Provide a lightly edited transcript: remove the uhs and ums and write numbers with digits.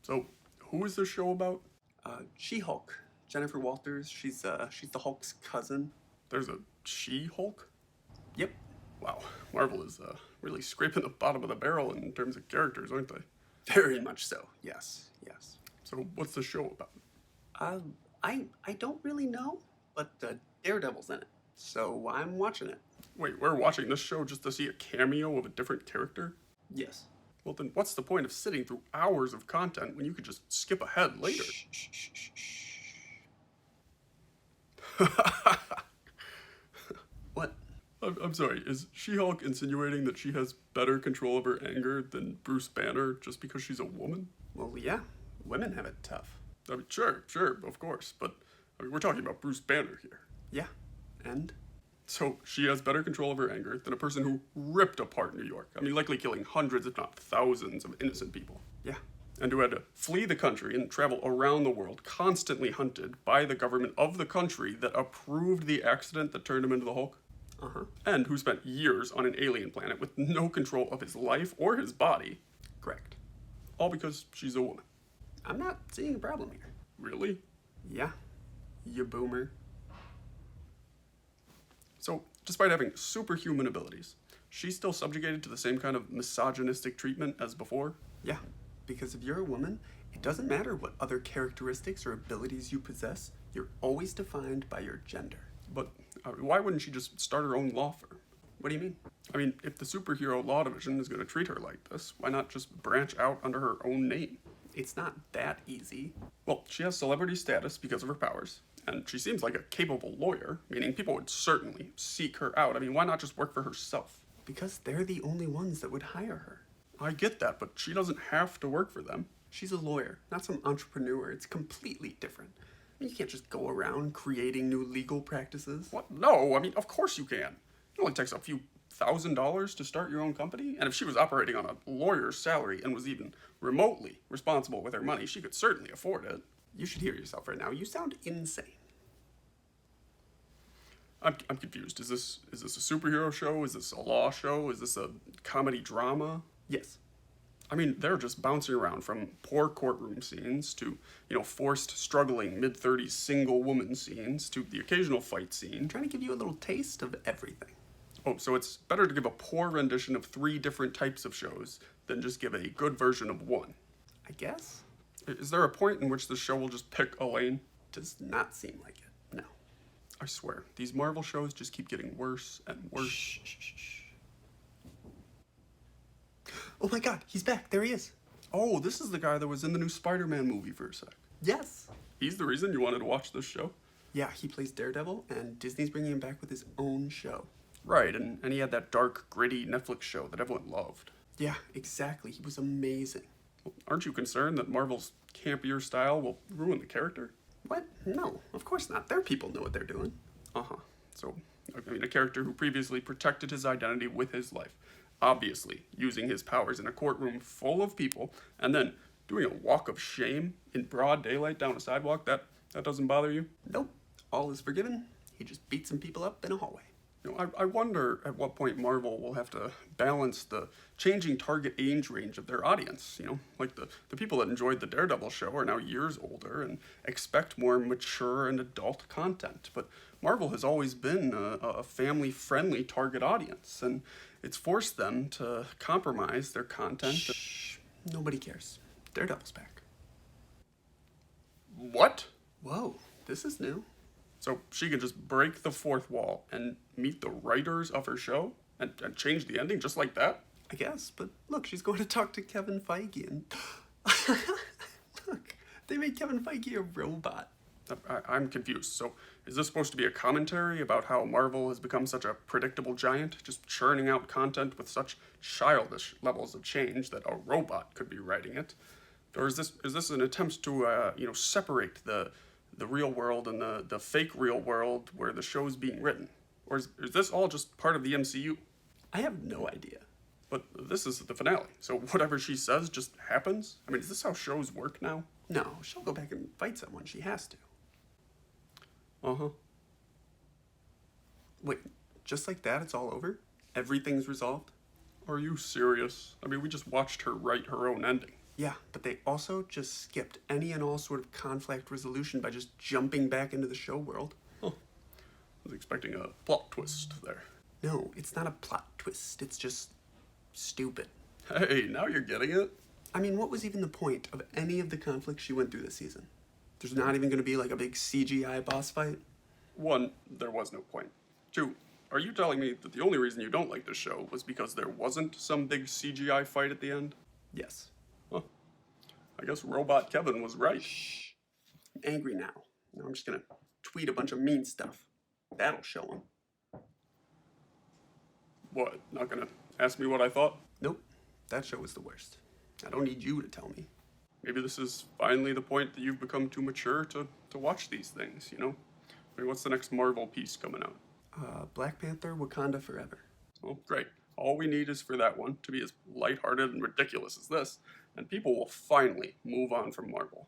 So, who is this show about? She-Hulk. Jennifer Walters. She's the Hulk's cousin. There's a She-Hulk? Yep. Wow, Marvel is really scraping the bottom of the barrel in terms of characters, aren't they? Very much so. Yes. Yes. So, what's the show about? I don't really know, but Daredevil's in it, so I'm watching it. Wait, we're watching this show just to see a cameo of a different character? Yes. Well, then what's the point of sitting through hours of content when you could just skip ahead later? Shh, shh, shh, shh, shh. What? I'm sorry, is She-Hulk insinuating that she has better control of her anger than Bruce Banner just because she's a woman? Well, yeah. Women have it tough. I mean, sure, of course, but I mean, we're talking about Bruce Banner here. Yeah. And? So she has better control of her anger than a person who ripped apart New York. I mean, likely killing hundreds, if not thousands, of innocent people. Yeah. And who had to flee the country and travel around the world, constantly hunted by the government of the country that approved the accident that turned him into the Hulk. Uh-huh. And who spent years on an alien planet with no control of his life or his body. Correct. All because she's a woman. I'm not seeing a problem here. Really? Yeah. You boomer. So, despite having superhuman abilities, she's still subjugated to the same kind of misogynistic treatment as before? Yeah. Because if you're a woman, it doesn't matter what other characteristics or abilities you possess, you're always defined by your gender. But why wouldn't she just start her own law firm? What do you mean? I mean, if the superhero law division is going to treat her like this, why not just branch out under her own name? It's not that easy. Well, she has celebrity status because of her powers, and she seems like a capable lawyer, meaning people would certainly seek her out. I mean, why not just work for herself? Because they're the only ones that would hire her. I get that, but she doesn't have to work for them. She's a lawyer, not some entrepreneur. It's completely different. I mean, you can't just go around creating new legal practices. What? No, I mean, of course you can. It only takes a few $1,000s to start your own company, and if she was operating on a lawyer's salary and was even remotely responsible with her money, she could certainly afford it. You should hear yourself right now. You sound insane. I'm confused. Is this a superhero show? Is this a law show? Is this a comedy drama? Yes. I mean, they're just bouncing around from poor courtroom scenes to, forced, struggling mid-30s single woman scenes to the occasional fight scene. I'm trying to give you a little taste of everything. Oh, so it's better to give a poor rendition of 3 different types of shows than just give a good version of one. I guess. Is there a point in which the show will just pick a lane? Does not seem like it. No. I swear, these Marvel shows just keep getting worse and worse. Shh, shh, shh, shh. Oh my god, he's back. There he is. Oh, this is the guy that was in the new Spider-Man movie for a sec. Yes. He's the reason you wanted to watch this show? Yeah, he plays Daredevil, and Disney's bringing him back with his own show. Right, and he had that dark, gritty Netflix show that everyone loved. Yeah, exactly. He was amazing. Well, aren't you concerned that Marvel's campier style will ruin the character? What? No, of course not. Their people know what they're doing. Uh-huh. So, I mean, a character who previously protected his identity with his life, obviously using his powers in a courtroom full of people, and then doing a walk of shame in broad daylight down a sidewalk, that doesn't bother you? Nope. All is forgiven. He just beat some people up in a hallway. I wonder at what point Marvel will have to balance the changing target age range of their audience. Like the people that enjoyed the Daredevil show are now years older and expect more mature and adult content. But Marvel has always been a family-friendly target audience, and it's forced them to compromise their content. Shh. Nobody cares. Daredevil's back. What? Whoa, this is new. So she can just break the fourth wall and meet the writers of her show and change the ending just like that? I guess, but look, she's going to talk to Kevin Feige and... Look, they made Kevin Feige a robot. I'm confused. So is this supposed to be a commentary about how Marvel has become such a predictable giant, just churning out content with such childish levels of change that a robot could be writing it? Or is this an attempt to, separate the real world and the fake real world where the show's being written? Or is this all just part of the MCU? I have no idea. But this is the finale, so whatever she says just happens? I mean, is this how shows work now? No, she'll go back and fight someone. She has to. Uh-huh. Wait, just like that, it's all over? Everything's resolved? Are you serious? I mean, we just watched her write her own ending. Yeah, but they also just skipped any and all sort of conflict resolution by just jumping back into the show world. Huh. I was expecting a plot twist there. No, it's not a plot twist. It's just stupid. Hey, now you're getting it? I mean, what was even the point of any of the conflicts she went through this season? There's not even going to be like a big CGI boss fight? One, there was no point. Two, are you telling me that the only reason you don't like this show was because there wasn't some big CGI fight at the end? Yes. Huh. I guess Robot Kevin was right. I'm angry now. Now I'm just going to tweet a bunch of mean stuff. That'll show him. What, not gonna ask me what I thought? Nope. That show was the worst. I don't need you to tell me. Maybe this is finally the point that you've become too mature to watch these things, you know? I mean, what's the next Marvel piece coming out? Black Panther, Wakanda Forever. Well, great. All we need is for that one to be as lighthearted and ridiculous as this, and people will finally move on from Marvel.